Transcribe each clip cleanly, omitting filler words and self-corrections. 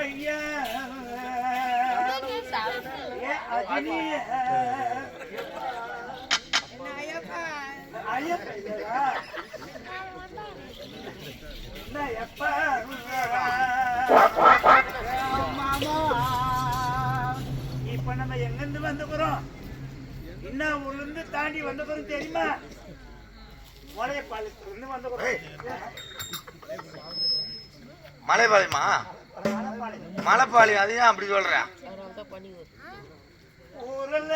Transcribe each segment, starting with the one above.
ஐயா அஜினி எப்ப இப்ப நம்ம எங்கிருந்து வந்துக்கிறோம்? என்ன ஊர்ல இருந்து தாண்டி வந்துக்கிறோம் தெரியுமா? மலையப்பாளையத்துல வந்துக்கிறோம். மலைப்பாளையமா? மலைப்பாளையம் அதையும் அப்படி சொல்றேன். ஊரல்ல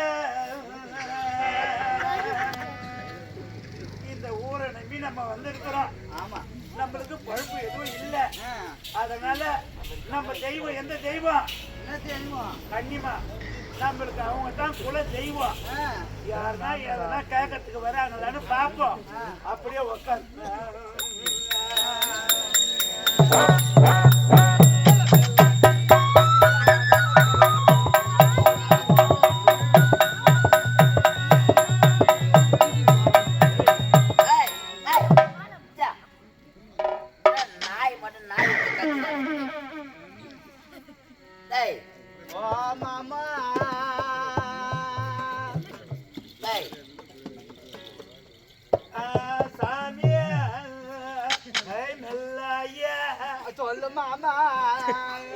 இந்த ஊரை நம்பி நம்ம வந்திருக்கிறோம். ஆமா, நம்மளுக்கு பழுப்பு எதுவும் இல்லை. அதனால நம்ம தெய்வம் எந்த தெய்வம்? என்ன தெய்வம்? கன்னிமா. நம்மளுக்கு அவங்க தான் குல தெய்வம். யாருன்னா எதனா கேட்கறதுக்கு வராங்களான்னு பார்ப்போம். அப்படியே உட்காந்து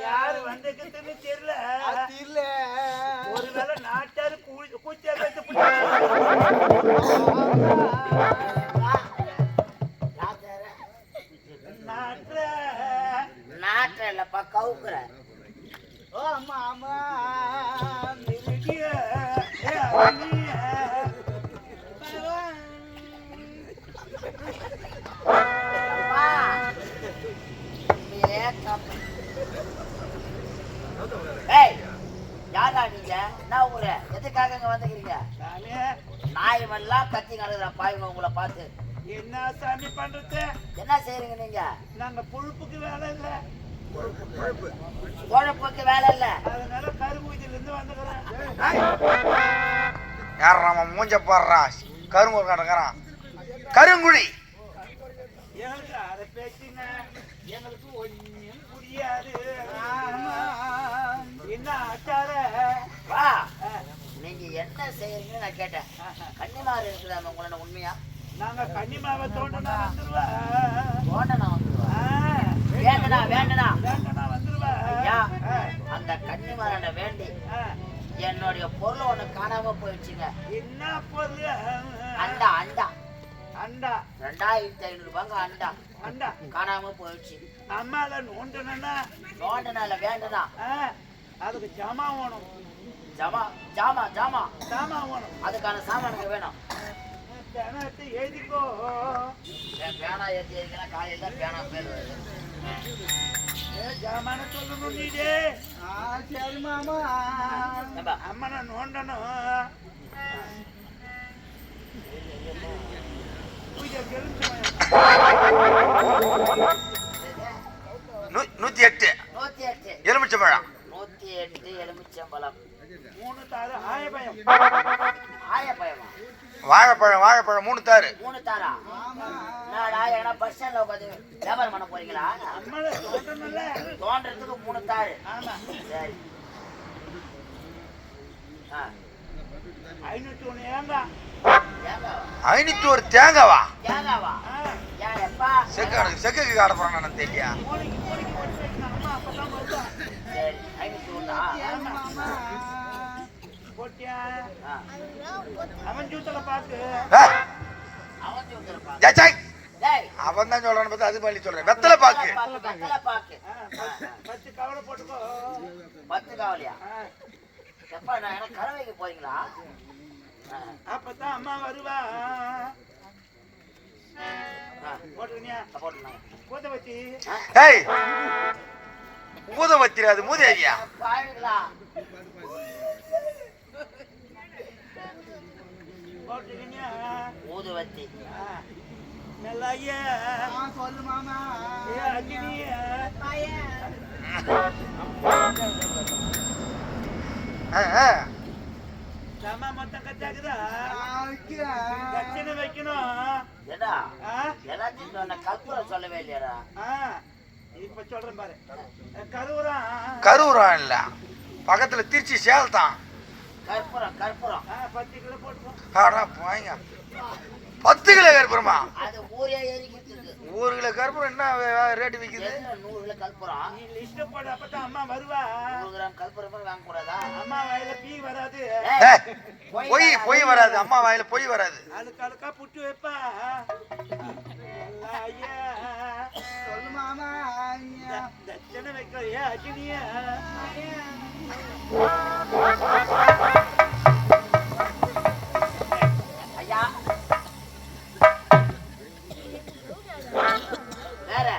யாரு வந்துக்குன்னு தெரியல. ஒருவேளை நாட்டாரு கூச்சா வைத்து நாட்டில்லப்பா கவுக்குற. ஓ ஆமா ஆமா யாரா நீங்க? என்ன ஊரு? எதுக்காக இங்க வந்துக்கிறீங்க? நாய் எல்லாம் கத்தி கலகுற பாய்ங்க உங்களை பார்த்து. என்ன சாமி பண்றது? என்ன செய்யறீங்க நீங்க? நாங்க புழுப்புக்கு வேலை இல்ல, குழப்புக்கு வேலை இல்ல. அதனால கரும்பூதியில இருந்து வந்துக்கிறேன். யார் நம்ம மூஞ்ச பாடுறா? கரும்பு கடக்கிறான் கருங்குழி. எங்களுக்கு அதை பேச்சுங்க எங்களுக்கு ஒன்னும் புரியாது. என்ன ஆச்சார வா, நீங்க என்ன செய்யறீங்கன்னு நான் கேட்டேன். கன்னிமாறு இருக்குதாம உங்களோட உண்மையா? நாங்க கன்னிமாவை தோண்டனா வந்துருவா. தோண்டனா வந்துருவா? வேண்டனா வேண்டனா வேண்டனா வந்துருவா. அந்த கன்னிமாரோட வேண்டி என்னுடைய பொருள் ஒண்ணு காணாம போயிடுச்சுங்க. என்ன பொருள்? அண்டா அண்டா அண்டா 2500 ரூபாங்க. அண்டா அண்டா காணாம போயிடுச்சு. அம்மால நோண்டனா நோண்டனால வேண்டனா அதுக்கு ஜாமா வேணும். ஜாமா ஜாமா ஜாமா ஜாமா வேணும். அதுக்கான சாமானுக்கு வேணும். பேனாத்தை எழுதிக்கோ. பேனா ஏற்றி எழுதினா காலையில் தான் பேனா பேர் வருது. ஜாமான சொல்லணும் நீடே. சரி மாமா. அம்மா நான் நோண்டணும். நூத்தி எட்டு எலுமிச்சம்பழம். 108 எலுமிச்சம்பழம். 3 தாரு ஆயபயம். ஆயபயமா? வாழைப்பழம் வாழைப்பழம் 3 தாரு. 3 தாரா? நாடா எங்கனா பஸ் ஸ்டாண்ட்ல உட்காந்து வியாபாரம் பண்ண போறீங்களா? அம்மால தோண்டணும்ல. தோண்டறதுக்கு 3 தாரு. ஆமா. சரி. 501 ஏங்கா. 501 தேங்காவா? தேங்காவா? ஏப்பா செக்கு காட போறான் நான் தெரியல. சரி 501. போட்டியா? அவன் ஜூத்தல பாக்கு. அவன் ஜூத்தல பாக்கு. டேய் அவன் தான் சொல்றானே பார்த்தா அது பள்ளி சொல்றேன். வெத்தல பாக்கு. வெத்தல பாக்கு. 10 கவலை போட்டுக்கோ. 10 கவலையா? எப்பா நான் என்ன கறவைக்கு போறீங்களா? அப்பதான் அம்மா வருவா. போட்டுக்கியா? போட்டுனாங்க. பூதவத்தி. ஏய் பூதவத்தி அது மூதேவியா? பாருங்களா? போட்டுக்கியா? பூதவத்தி. நல்லாயே. சொல்லு மாமா. ஏ அஜினி. சாமா மொத்தம் கச்சாக்குதா? கச்சனை வைக்கணும். ஏடா எல்லாத்தையும் கற்பூரம் சொல்லவே இல்லையாடா? இப்ப சொல்றேன் பாரு. கருவுரம் கரூரம் இல்ல, பக்கத்துல திருச்சி சேல் தான். கற்பூரம் கற்பூரம் 10 கிலோ போட்டுக்கோ. ஆடா போங்க, 10 கிலோ கற்பூரமா? அது ஊரே எரிக்கிட்டு. 1 கிலோ கற்பூரம் என்ன ரேட்டு விக்குது? 100 கிலோ கற்பூரம். நீ லிஸ்ட் போடு, அப்பதான் அம்மா வருவா. 100 கிராம் கற்பூரம் வாங்க கூடாதா? அம்மா வாயில பீ வராது. பொய் வராது, அம்மா வாயில பொய் வராது. அதுக்கா புட்டு வைப்பா. ஐயா சொல்லு மாமா, தட்சணை வைக்கிறியா அஜினியா? ஐயா வேற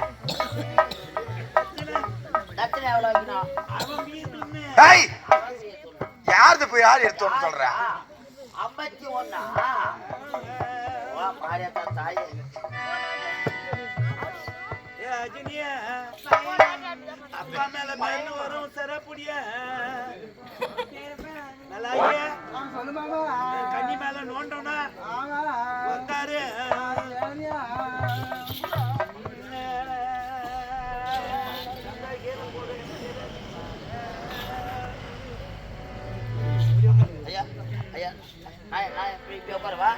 தட்சணை எவ்வளவு வைக்கணும்? அவன் பீ துண்ணு. ஏய், யாரு போய் யார் எடுத்தோன்னு சொல்ற? 51 மாரியாத்தா தாயே. ஏ அஜினியா, அப்பா மேல மேல வரும் சரப்புடியா. நல்லா ஐயா கண்ணி மேல நோண்டோனா வந்தாரு. ஐயா ஐயா நான் இப்படி உட்காரவா?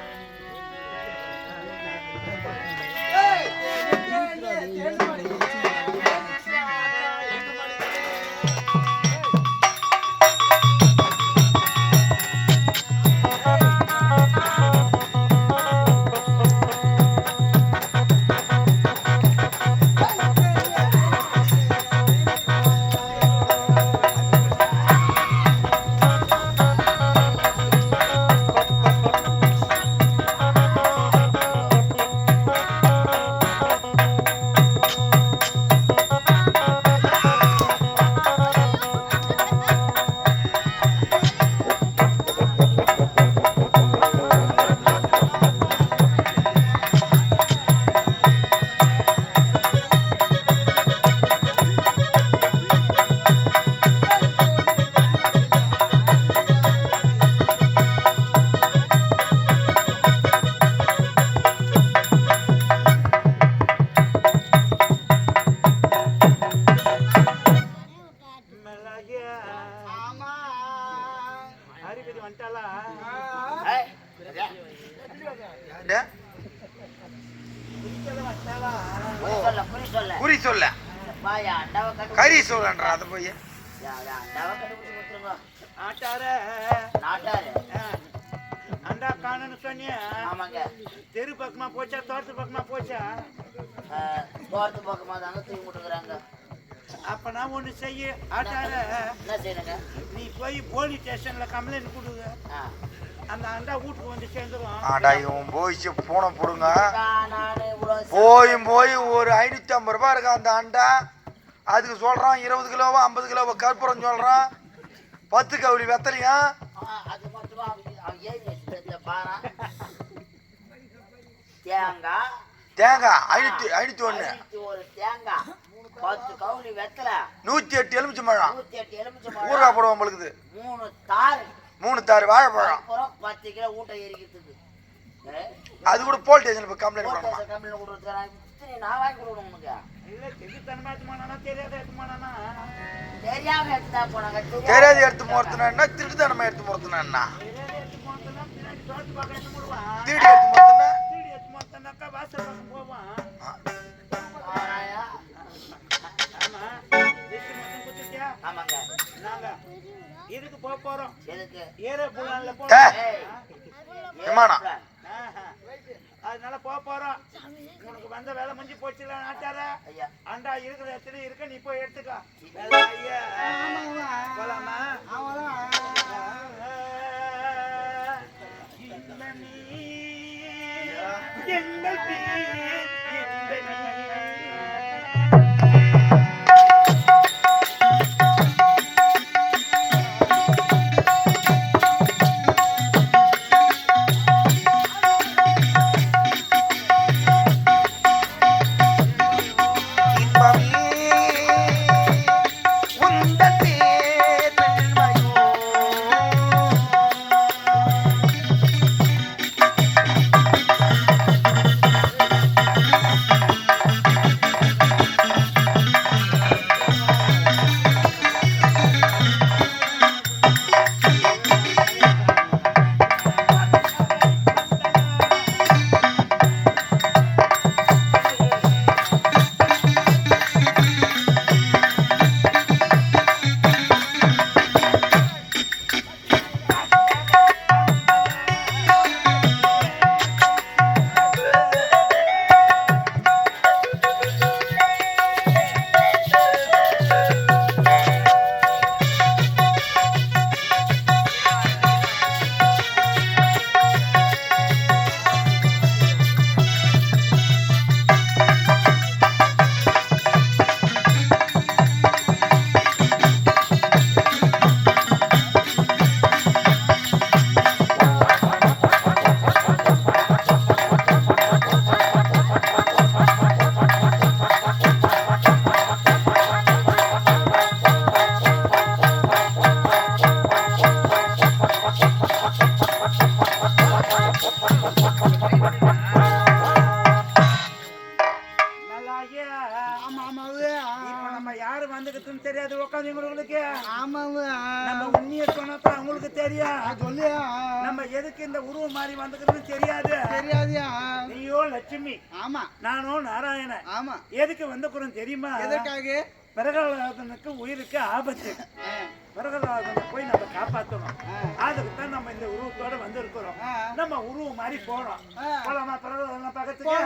குறி சொல்ல கறி சொல்லன்றா. அது போய் அண்டா காணுன்னு சொன்னியா? ஆமாங்க. தெரு பக்கமா போச்சா தோட்டத்து பக்கமா போச்சா? தோட்டத்து பக்கமா தாங்க தூக்கி விட்டுக்கிறாங்க. அப்ப நான் ஒண்ணு செய்ய ஆட்டார. என்ன செய்யணுங்க? நீ போய் போலீஸ் ஸ்டேஷன்ல கம்ப்ளைண்ட் கொடுங்க. அந்த அண்டா வீட்டுக்கு வந்து சேர்ந்துரும். ஆடா இவன் போயிச்சு பூனை போடுங்க. போய் ஒரு 550 ரூபாய் இருக்கு அந்த அண்டா. அதுக்கு சொல்றான் 20 கிலோவா 50 கிலோவா கற்பூரம் சொல்றான். 10 கவுளி வெத்தலையா? அது மட்டுமா தேங்காய் தேங்காய் 501 தேங்காய் 10 கவுளி வெத்தல 108 எலுமிச்சம்பழம் 108 எலுமிச்சம்பழம் ஊறுகாய் போடுவோம் உங்களுக்கு. 3 தார் வாழைப்பழம் 10 கிலோ ஊட்ட எரிக்கிறதுக்கு. அது கூட போலீஸ் ஸ்டேஷன்ல போய் கம்ப்ளைண்ட் பண்ணணுமா? கம்ப்ளைண்ட் கொடுத்துறாங்க. நான் வாங்கி கொடுக்கணும் உனக்கு. இல்ல தெரியாம எடுத்துமானா தெரியாத எடுத்துமானா? தெரியாம எடுத்தா போனாங்க. தெரியாத எடுத்து போறதுனா திருட்டுத்தனமா எடுத்து போறதுனா? தெரியாத எடுத்து போறதுனா பின்னாடி தோட்டு பக்கம் எடுத்து போடுவான். திருடி எடுத்து போறதுனா? திருடி எடுத்து போறதுனாக்கா வாசல் பக்கம் போவான். ஆமா லிஸ்ட் மட்டும் கொடுத்துட்டியா? ஆமாங்க. நாங்க இதுக்கு போறோம். எதுக்கு? ஏரே புலான்ல போறோம். விமானம். அதனால போறோம். உனக்கு வந்த வேலை முடிஞ்சு போச்சுல நாட்டார. அண்டா இருக்கிற இடத்துல இருக்க, நீ போய் எடுத்துக்கோ. ஐயா போலாமா? வந்துக்கிறதுன்னு தெரியாது உட்காந்துங்களுக்கு. ஆமாங்க. நம்ம உண்மையை சொன்னதான் அவங்களுக்கு தெரியும். சொல்லியா நம்ம எதுக்கு இந்த உருவம் மாறி வந்துக்கிறதுன்னு தெரியாது. தெரியாதியா? நீயோ லட்சுமி. ஆமா. நானும் நாராயணன். ஆமா. எதுக்கு வந்துக்கிறோம் தெரியுமா? எதற்காக? பிரகலாதனுக்கு உயிருக்கு ஆபத்து. பிரகலாதனை போய் நம்ம காப்பாற்றணும். அதுக்கு தான் நம்ம இந்த உருவத்தோட வந்து இருக்கிறோம். நம்ம உருவம் மாதிரி போறோம். போலாமா பிரகலாதனை பக்கத்துக்கு?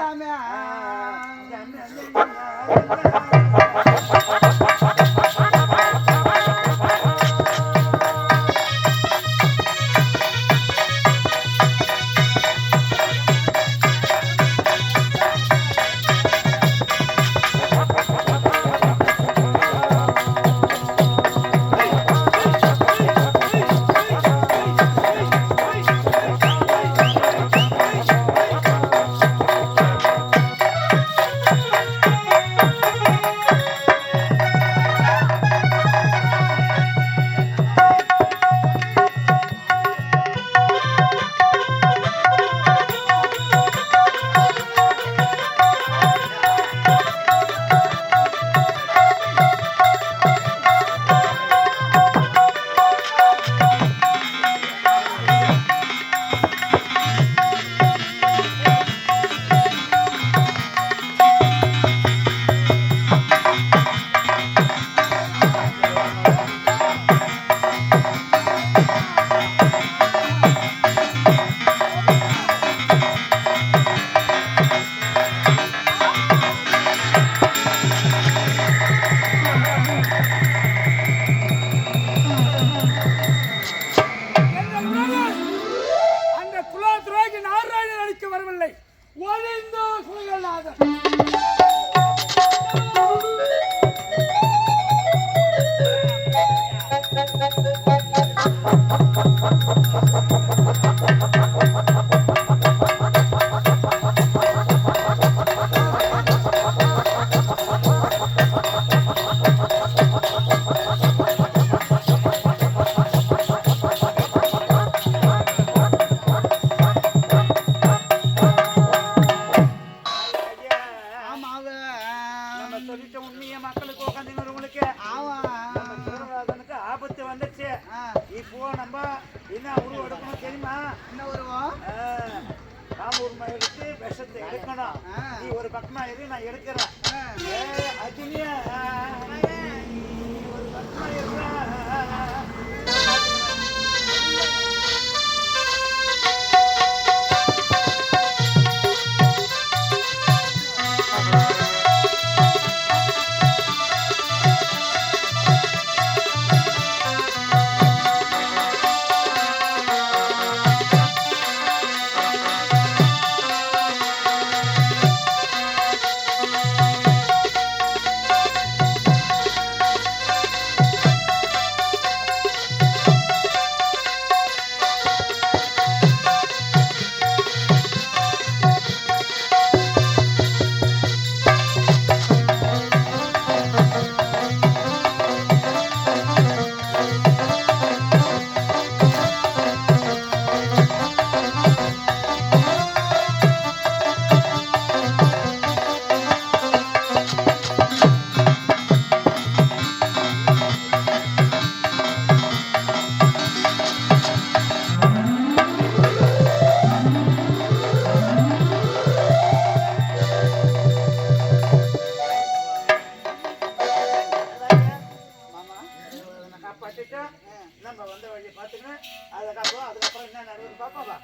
நம்ம வந்த வழியை பார்த்துங்க. அதுக்கப்புறம் என்ன நடக்குது பார்ப்போம்.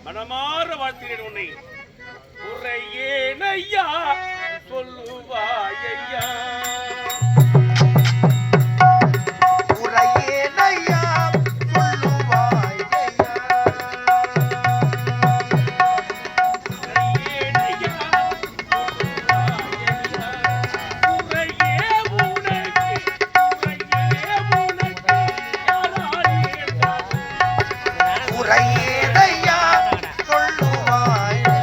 மனமாற வாழ்த்தினேன் உன்னை. குறையேனையா சொல்லுவாயையா, உரையேனையா சொல்லுவாயையா, உரையேனையா சொல்லுவாயையா.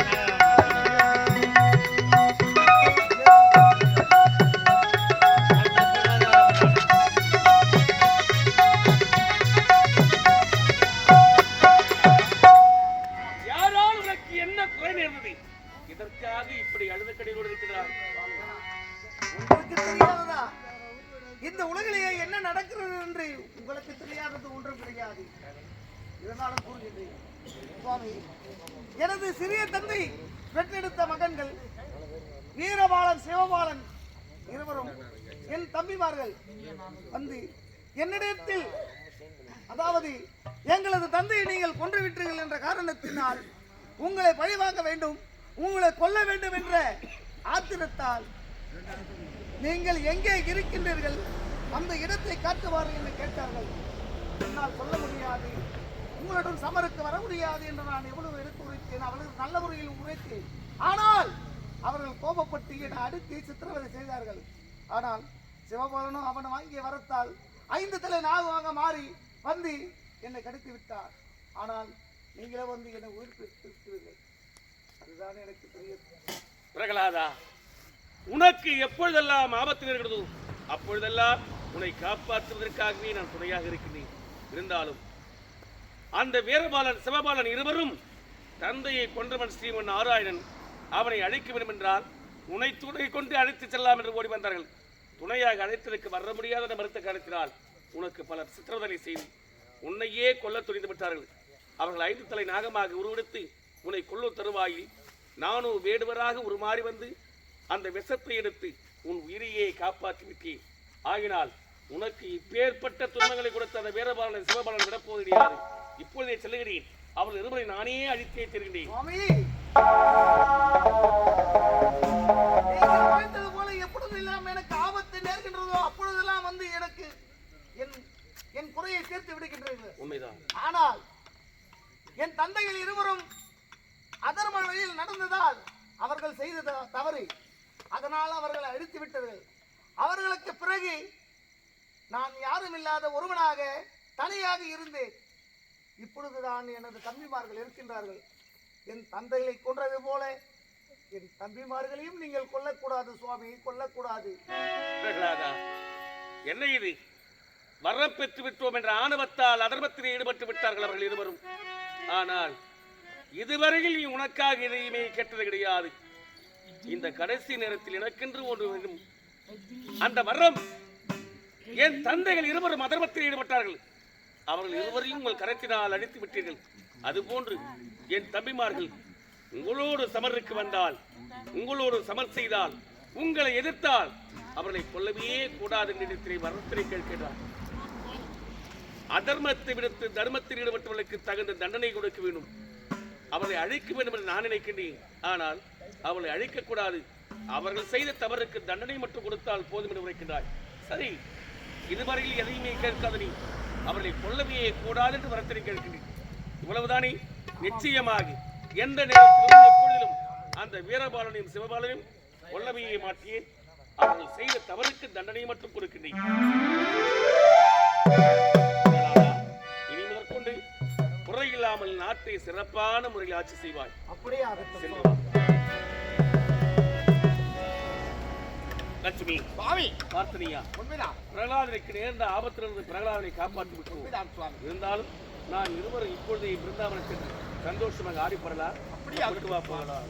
யாரால் உனக்கு என்ன குறை நேர்ந்தது? இதற்காக இப்படி அழுத கடையோடு இருக்கிறார். உங்களுக்கு தெரியாததா? இந்த உலகிலேயே என்ன நடக்கிறது என்று உங்களுக்கு தெரியாதது ஒன்றும் கிடையாது. இதனாலும் கூறுகின்றேன் சுவாமி, எனது சிறிய தந்தை பெற்றெடுத்த மகன்கள் வீரபாலன் சிவபாலன் இருவரும் என் தம்பிமார்கள் வந்து என்னிடத்தில், அதாவது எங்களது தந்தையை நீங்கள் கொன்றுவிட்டீர்கள் என்ற காரணத்தினால் உங்களை பழிவாங்க வேண்டும், உங்களை கொல்ல வேண்டும் என்ற ஆத்திரத்தால் நீங்கள் எங்கே இருக்கின்றீர்கள் அந்த இடத்தை காட்டுவார்கள் என்று கேட்டார்கள். என்னால் சொல்ல முடியாது, உங்களுடன் சமருக்கு வர முடியாது என்று நான் எவ்வளவு எடுத்து உரைத்தேன், அவர்களுக்கு நல்ல முறையில் உரைத்தேன். ஆனால் அவர்கள் கோபப்பட்டு என்னை அடித்து சித்திரவதை செய்தார்கள். ஆனால் சிவபாலனும் அவன் வாங்கிய வரத்தால் 5 தலை நாகமாக மாறி வந்து என்னை கடித்து விட்டார். ஆனால் நீங்களே வந்து என்னை உயிர்ப்பித்திருக்கிறீர்கள். அதுதான் எனக்கு தெரியும். பிரகலாதா, உனக்கு எப்பொழுதெல்லாம் ஆபத்து இருக்கிறதோ அப்பொழுதெல்லாம் உன்னை காப்பாற்றுவதற்காகவே நான் துணையாக இருக்கிறேன். இருந்தாலும் அந்த வீரபாலன் சிவபாலன் இருவரும் தந்தையை கொன்றவன் ஸ்ரீமன் நாராயணன் அவனை அழைக்க வேண்டும் என்றால் உன்னை துணை கொண்டு அழைத்து செல்லலாம் என்று ஓடி வந்தார்கள். துணையாக அழைத்ததற்கு வர முடியாத மறுத்த காரணத்தினால் உனக்கு பல சித்திரவதை செய்து உன்னையே கொல்ல துணிந்து விட்டார்கள். அவர்கள் 5 தலை நாகமாக உருவெடுத்து உன்னை கொல்லும் தருவாயில் நானும் வேடுவராக உருமாறி வந்து அந்த விஷத்தை எடுத்து உன் உயிரையே காப்பாற்றி விட்டேன். ஆகினால் உனக்கு இப்பேற்பட்ட துன்பங்களை கொடுத்த அந்த வீரபாலனை சிவபாலனை விடப்போது கிடையாது. இப்பொழுதே செல்லுகிறேன். அவர்கள் இருவரை நானே அழித்தே தருகிறேன். போல எப்பொழுதெல்லாம் எனக்கு ஆபத்து நேர்கின்றதோ அப்பொழுதெல்லாம் வந்து எனக்கு என் குறையை சேர்த்து விடுகின்றீர்கள். உண்மைதான். ஆனால் என் தந்தைகள் இருவரும் அதர்ம வழியில் நடந்ததால் அவர்கள் செய்த தவறு, அதனால் அவர்களை அழித்து விட்டார்கள். அவர்களுக்கு பிறகு நான் யாரும் இல்லாத ஒருவனாக தனியாக இருந்தேன். இப்பொழுதுதான் எனது தம்பிமார்கள் இருக்கின்றார்கள். என் தந்தைகளை கொன்றது போல என் தம்பிமார்களையும் நீங்கள் கொல்லக்கூடாது சுவாமி, கொல்லக்கூடாது. என்ன இது? வரம் பெற்று விட்டோம் என்ற ஆணவத்தால் அதர்மத்தில் ஈடுபட்டு விட்டார்கள் அவர்கள் இருவரும். ஆனால் இதுவரையில் நீ உனக்காக எதையுமே கேட்டது கிடையாது. இந்த கடைசி நேரத்தில் எனக்கென்று ஒன்று வேண்டும். அந்த வரம் என் தந்தைகள் இருவரும் அதர்மத்தில் ஈடுபட்டார்கள். அவர்கள் இருவரையும் உங்கள் கரத்தினால் அடித்து விட்டீர்கள். அதுபோன்று என் தம்பிமார்கள் உங்களோடு சமருக்கு வந்தால், உங்களோடு சமர் செய்தால், உங்களை எதிர்த்தால் அவர்களை கொல்லவே கூடாது என்று வரத்தினை கேட்கிறார். அதர்மத்தை விடுத்து தர்மத்தில் ஈடுபட்டவர்களுக்கு தகுந்த தண்டனை கொடுக்க வேண்டும். அவர்களை அழிக்க வேண்டும் என்று நான் நினைக்கின்றேன். ஆனால் அவர்களை அழிக்கக்கூடாது. அவர்கள் செய்த தவறுக்கு தண்டனை மட்டும் கொடுத்தால் போதும் என்று உரைக்கின்றாய். சரி, இதுவரையில் எதையுமே கேட்காத நீ அவர்களை கொல்லவே கூடாது என்று வரத்தினை கேட்கின்றேன். இவ்வளவுதானே? நிச்சயமாக எந்த நேரத்திலும் எப்பொழுதிலும் அந்த வீரபாலனையும் சிவபாலனையும் கொல்லவே மாட்டேன். அவர்கள் செய்த தவறுக்கு தண்டனை மட்டும் கொடுக்கின்றேன். இனி முதற்கொண்டு குறையில்லாமல் நாட்டை சிறப்பான முறையில் ஆட்சி செய்வாய். அப்படியே லட்சுமி, பார்த்தனியா, பிரகலாதனுக்கு நேர்ந்த ஆபத்திலிருந்து பிரகலாதனை காப்பாற்றி விட்டோம். இருந்தாலும் நான் இருவரும் இப்பொழுது பிருந்தாவனம் சென்று சந்தோஷமாக ஆடிப்படலாம். அப்படியே போகலாம்.